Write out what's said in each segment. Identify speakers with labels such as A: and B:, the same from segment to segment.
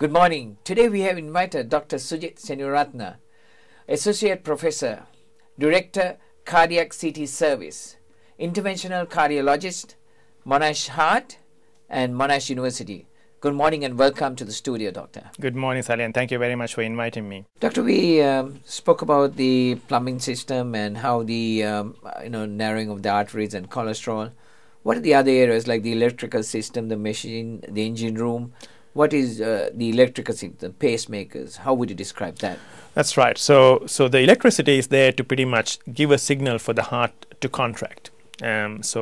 A: Good morning. Today we have invited Dr. Sujith Senaviratne, Associate Professor, Director, Cardiac CT Service, Interventional Cardiologist, Monash Heart and Monash University. Good morning and welcome to the studio, Doctor.
B: Good morning, Sally, and thank you very much for inviting me.
A: Doctor, we spoke about the plumbing system and how the narrowing of the arteries and cholesterol. What are the other areas like the electrical system, the machine, the engine room? What is the electrical system, pacemakers? How would you describe that?
B: That's right. So the electricity is there to pretty much give a signal for the heart to contract. There is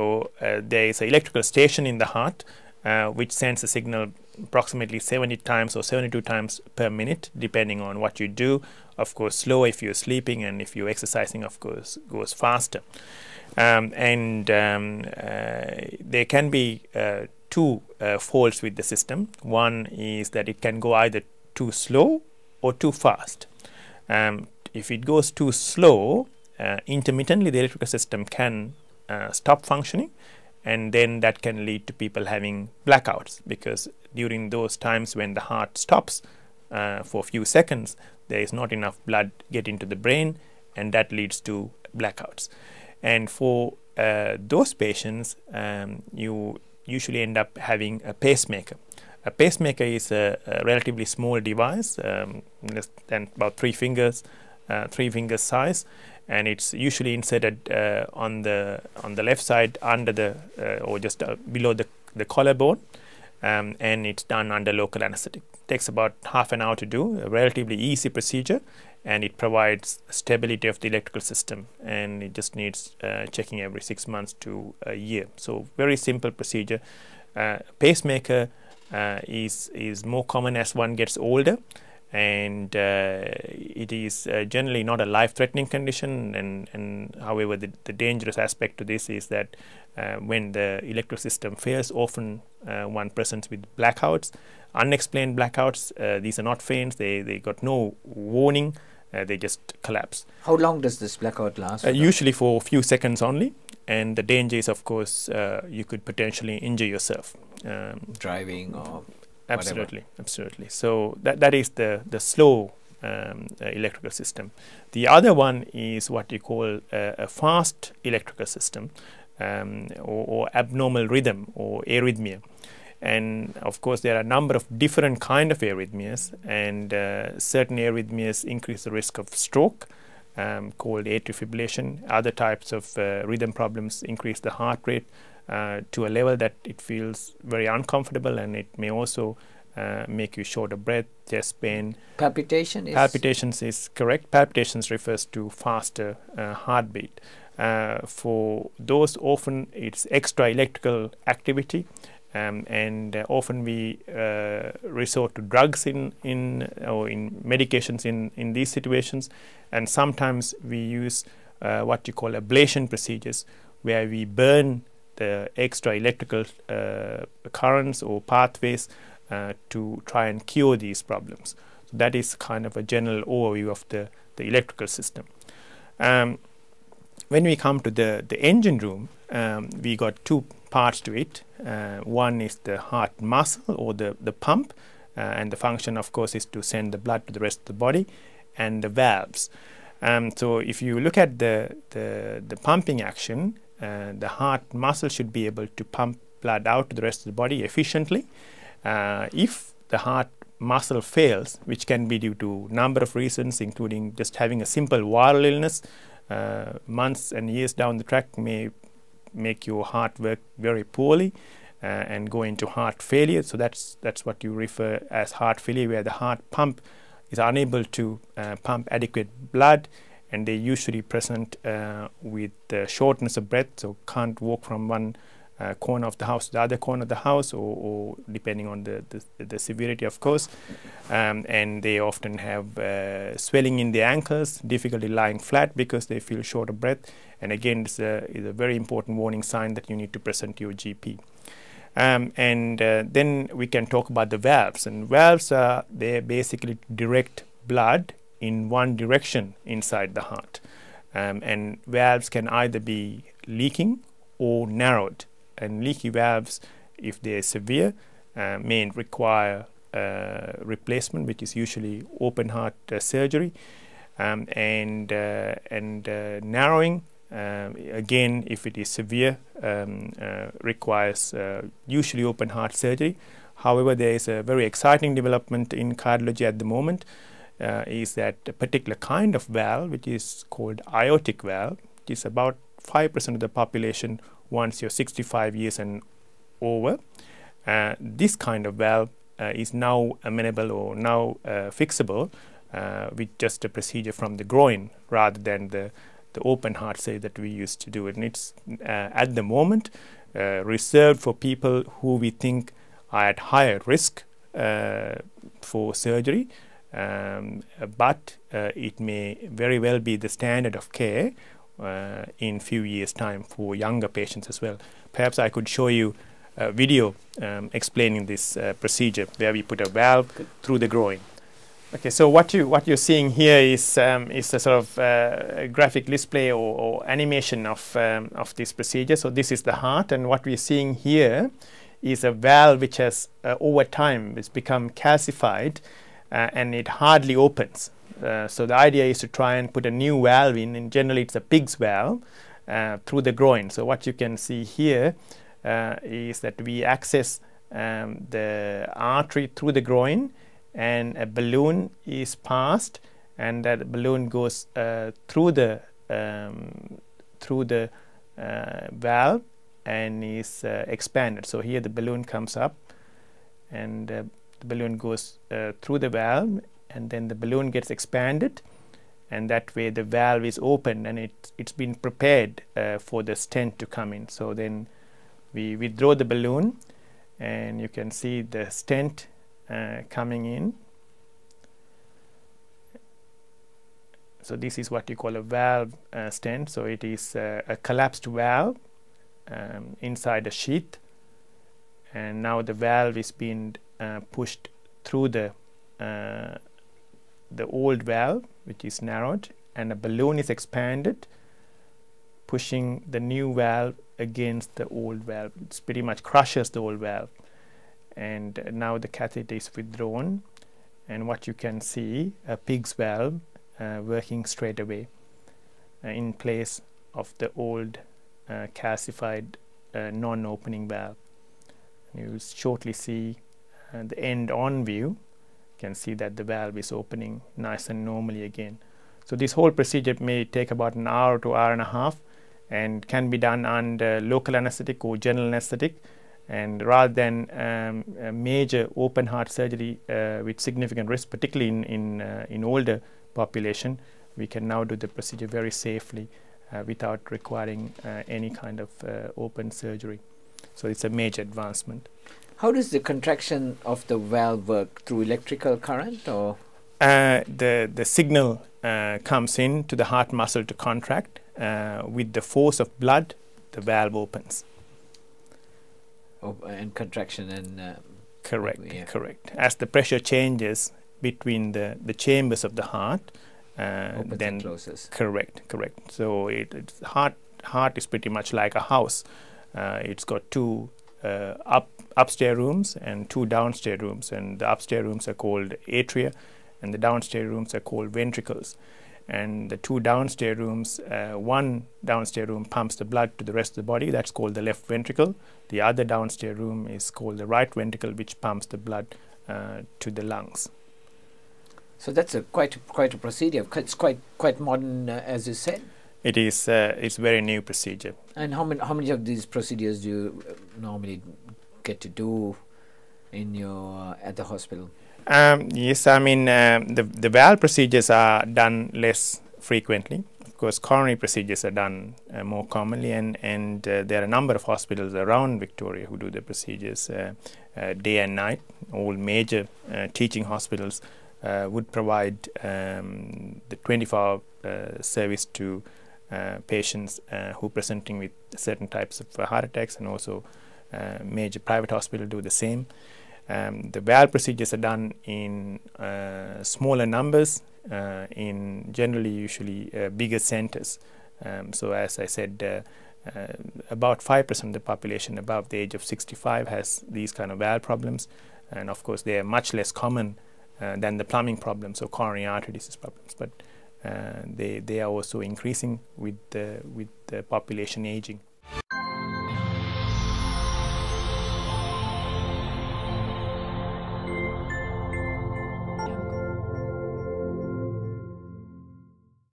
B: an electrical station in the heart which sends a signal approximately 70 times or 72 times per minute, depending on what you do. Of course, slow if you're sleeping, and if you're exercising, of course, goes faster. There can be two faults with the system. One is that it can go either too slow or too fast. If it goes too slow, intermittently the electrical system can stop functioning, and then that can lead to people having blackouts, because during those times when the heart stops for a few seconds, there is not enough blood getting to the brain, and that leads to blackouts. And for those patients, you usually end up having a pacemaker. A pacemaker is a relatively small device, less than about three fingers size, and it's usually inserted on the left side under the or just below the collarbone, and it's done under local anesthetic. It takes about half an hour to do, a relatively easy procedure, and it provides stability of the electrical system, and it just needs checking every 6 months to a year. So very simple procedure. Pacemaker is more common as one gets older, and it is generally not a life-threatening condition, and however the dangerous aspect to this is that when the electrical system fails, often one presents with blackouts, unexplained blackouts. These are not faints, they got no warning, they just collapse.
A: How long does this blackout last?
B: Usually for a few seconds only, and the danger is, of course, you could potentially injure yourself.
A: Driving or
B: absolutely, absolutely. So that is the slow electrical system. The other one is what you call a fast electrical system, or abnormal rhythm or arrhythmia. And of course there are a number of different kind of arrhythmias, and certain arrhythmias increase the risk of stroke, called atrial fibrillation. Other types of rhythm problems increase the heart rate to a level that it feels very uncomfortable, and it may also make you short of breath, chest pain. Palpitations is correct. Palpitations refers to faster heartbeat. For those, often it's extra electrical activity, and often we resort to drugs in medications in these situations, and sometimes we use what you call ablation procedures, where we burn the extra electrical currents or pathways to try and cure these problems. So that is kind of a general overview of the electrical system. When we come to the engine room, we got two parts to it. One is the heart muscle, or the pump, and the function, of course, is to send the blood to the rest of the body, and the valves. So if you look at the pumping action, the heart muscle should be able to pump blood out to the rest of the body efficiently. If the heart muscle fails, which can be due to a number of reasons, including just having a simple viral illness, months and years down the track may make your heart work very poorly and go into heart failure. So that's what you refer as heart failure, where the heart pump is unable to pump adequate blood, and they usually present with shortness of breath, so can't walk from one corner of the house to the other corner of the house, or depending on the severity, of course, and they often have swelling in the ankles, difficulty lying flat because they feel short of breath, and again this is a very important warning sign that you need to present to your GP. Then we can talk about the valves, and valves are they basically direct blood in one direction inside the heart, and valves can either be leaking or narrowed, and leaky valves, if they are severe, may require replacement, which is usually open heart surgery, and narrowing. Again, if it is severe, requires usually open heart surgery. However, there is a very exciting development in cardiology at the moment, is that a particular kind of valve, which is called aortic valve, which is about 5% of the population once you're 65 years and over. This kind of valve is now amenable or now fixable with just a procedure from the groin rather than the open heart surgery that we used to do. And it's at the moment reserved for people who we think are at higher risk for surgery, but it may very well be the standard of care in few years' time for younger patients as well. Perhaps I could show you a video explaining this procedure where we put a valve through the groin. Okay, so what you're seeing here is a sort of graphic display or animation of this procedure. So this is the heart, and what we're seeing here is a valve which has over time has become calcified and it hardly opens. So the idea is to try and put a new valve in, and generally it's a pig's valve through the groin. So what you can see here is that we access the artery through the groin, and a balloon is passed, and that balloon goes through the valve and is expanded. So here the balloon comes up, and the balloon goes through the valve, and then the balloon gets expanded, and that way the valve is open, and it's been prepared for the stent to come in. So then we withdraw the balloon, and you can see the stent coming in. So this is what you call a valve stent. So it is a collapsed valve inside a sheath, and now the valve is being pushed through the old valve, which is narrowed, and a balloon is expanded, pushing the new valve against the old valve. It pretty much crushes the old valve, and now the catheter is withdrawn, and what you can see, a pig's valve working straight away in place of the old calcified non-opening valve. You will shortly see the end on view. You can see that the valve is opening nice and normally again. So this whole procedure may take about an hour to hour and a half, and can be done under local anesthetic or general anesthetic. And rather than a major open heart surgery with significant risk, particularly in older population, we can now do the procedure very safely without requiring any kind of open surgery. So it's a major advancement.
A: How does the contraction of the valve work? Through electrical current, or?
B: The signal comes in to the heart muscle to contract. With the force of blood, the valve opens.
A: Oh, and contraction and
B: correct,
A: yeah.
B: Correct. As the pressure changes between the chambers of the heart,
A: opens
B: then
A: and closes.
B: Correct. So heart is pretty much like a house. It's got two upstairs rooms and two downstairs rooms, and the upstairs rooms are called atria, and the downstairs rooms are called ventricles. And the two downstairs rooms, one downstairs room pumps the blood to the rest of the body. That's called the left ventricle. The other downstairs room is called the right ventricle, which pumps the blood to the lungs.
A: So that's quite a procedure. It's quite modern, as you said.
B: It is. It's a very new procedure.
A: And how many of these procedures do you normally get to do in your at the hospital?
B: Yes, I mean the valve procedures are done less frequently. Of course, coronary procedures are done more commonly, and there are a number of hospitals around Victoria who do the procedures day and night. All major teaching hospitals would provide the 24-hour service to patients who are presenting with certain types of heart attacks, and also major private hospitals do the same. The valve procedures are done in smaller numbers, in generally usually bigger centers. So as I said, about 5% of the population above the age of 65 has these kind of valve problems. and of course they are much less common than the plumbing problems or coronary artery disease problems, but they are also increasing with the population aging.